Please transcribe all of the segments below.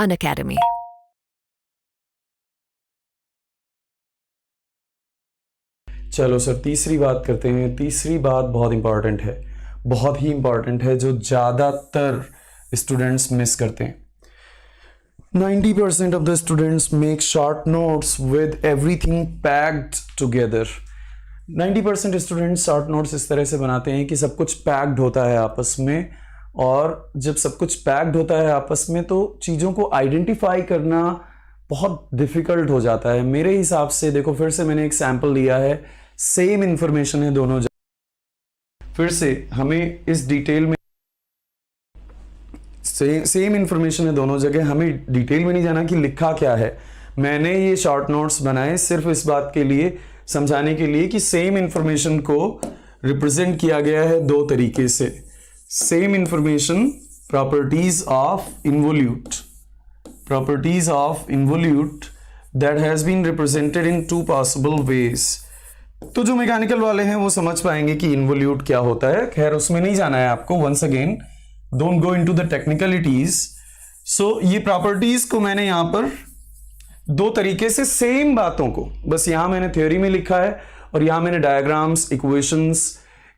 Unacademy. चलो sir, तीसरी बात करते हैं। तीसरी बात बहुत इंपॉर्टेंट है, बहुत ही इंपॉर्टेंट है, जो ज़्यादातर स्टूडेंट्स मिस करते हैं। 90% of the students make short notes with everything packed together. 90% students short notes इस तरह से बनाते हैं कि सब कुछ पैक्ड होता है आपस में, और जब सब कुछ पैक्ड होता है आपस में तो चीज़ों को आइडेंटिफाई करना बहुत डिफिकल्ट हो जाता है मेरे हिसाब से। देखो, फिर से मैंने एक सैंपल लिया है, सेम इंफॉर्मेशन है दोनों जगह। फिर से हमें इस डिटेल में सेम इंफॉर्मेशन है दोनों जगह, हमें डिटेल में नहीं जाना कि लिखा क्या है। मैंने ये शॉर्ट नोट्स बनाए सिर्फ इस बात के लिए, समझाने के लिए कि सेम इंफॉर्मेशन को रिप्रेजेंट किया गया है दो तरीके से। Same information, properties of involute, properties of involute that has been represented in two possible ways। तो जो मैकेनिकल वाले हैं वो समझ पाएंगे कि इन्वोल्यूट क्या होता है, खैर उसमें नहीं जाना है आपको। Once again, don't go into the technicalities. So ये प्रॉपर्टीज को मैंने यहां पर दो तरीके से, सेम बातों को, बस यहां मैंने थ्योरी में लिखा है और यहां मैंने डायग्राम्स,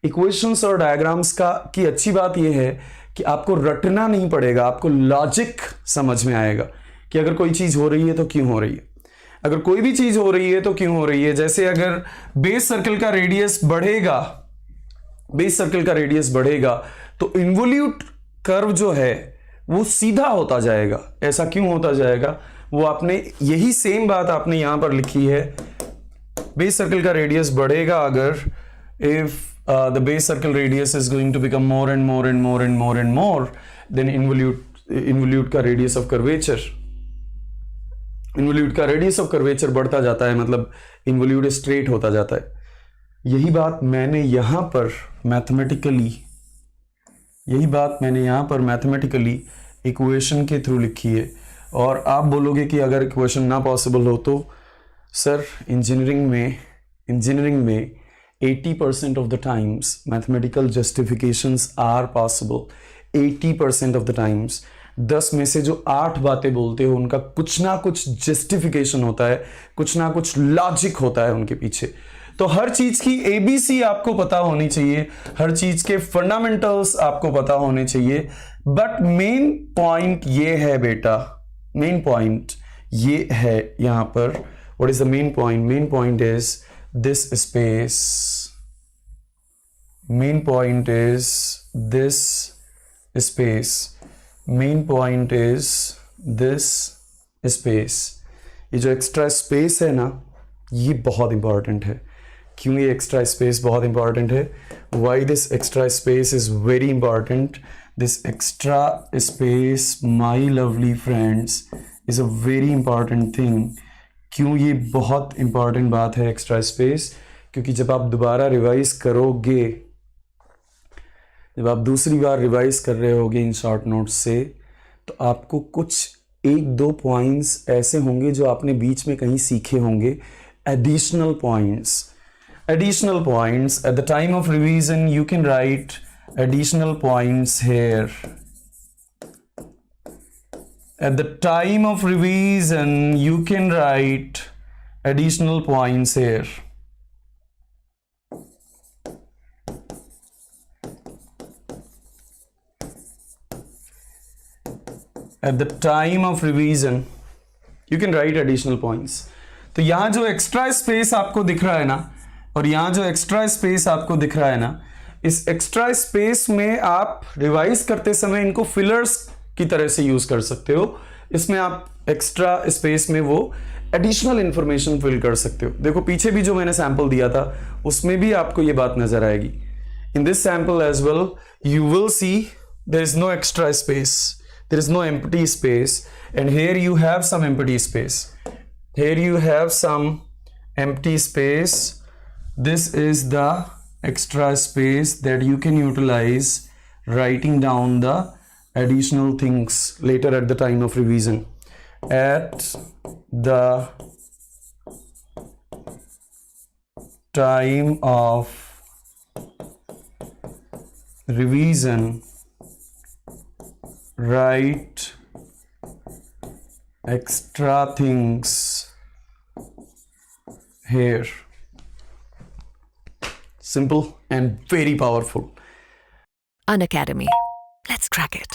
इक्वेशंस और डायग्राम्स की अच्छी बात यह है कि आपको रटना नहीं पड़ेगा, आपको लॉजिक समझ में आएगा कि अगर कोई चीज हो रही है तो क्यों हो रही है, अगर कोई भी चीज हो रही है तो क्यों हो रही है। जैसे अगर बेस सर्कल का रेडियस बढ़ेगा, बेस सर्कल का रेडियस बढ़ेगा तो इन्वोल्यूट कर्व जो है वो सीधा होता जाएगा। ऐसा क्यों होता जाएगा, वो आपने, यही सेम बात आपने यहां पर लिखी है। बेस सर्कल का रेडियस बढ़ेगा अगर, if the base circle radius is going to become more and more and more and more and more, then involute का radius of curvature, involute का radius of curvature बढ़ता जाता है, मतलब involute straight होता जाता है। यही बात मैंने यहाँ पर मैथमेटिकली इक्वेशन के थ्रू लिखी है। और आप बोलोगे कि अगर इक्वेशन ना पॉसिबल हो तो सर, इंजीनियरिंग में 80% of the times mathematical justifications are possible। 80% of the times, 10 में से जो 8 बातें बोलते हो उनका कुछ ना कुछ जस्टिफिकेशन होता है, कुछ ना कुछ लॉजिक होता है उनके पीछे। तो हर चीज की एबीसी आपको पता होनी चाहिए, हर चीज के फंडामेंटल्स आपको पता होने चाहिए। बट मेन पॉइंट ये है बेटा, मेन पॉइंट ये है यहां पर। What is the main point? Main point is this space, main point is this space, main point is this space। ये जो एक्स्ट्रा स्पेस है ना, ये बहुत इंपॉर्टेंट है। क्यों ये एक्स्ट्रा स्पेस बहुत इंपॉर्टेंट है? Why this extra space is very important? This extra space, my lovely friends, is a very important thing. क्यों ये बहुत इंपॉर्टेंट बात है एक्स्ट्रा स्पेस? क्योंकि जब आप दोबारा रिवाइज करोगे, जब आप दूसरी बार रिवाइज कर रहे होगे इन शॉर्ट नोट्स से, तो आपको कुछ 1-2 पॉइंट्स ऐसे होंगे जो आपने बीच में कहीं सीखे होंगे, additional points. At the time of revision you can write additional points here. At the time of revision, you can write additional points here. At the time of revision, you can write additional points. तो यहाँ जो extra space आपको दिख रहा है ना, और यहाँ जो एक्स्ट्रा स्पेस आपको दिख रहा है ना, इस एक्स्ट्रा स्पेस में आप रिवाइज करते समय इनको फिलर्स की तरह से यूज कर सकते हो। इसमें आप एक्स्ट्रा स्पेस में वो एडिशनल इंफॉर्मेशन फिल कर सकते हो। देखो, पीछे भी जो मैंने सैंपल दिया था उसमें भी आपको ये बात नजर आएगी। In this sample as well you will see there is no extra space, there is no empty space, and here you have some empty space, here you have some empty space. This is the extra space that you can utilize writing down the additional things later at the time of revision. At the time of revision, write extra things here. Simple and very powerful. Unacademy. Let's crack it.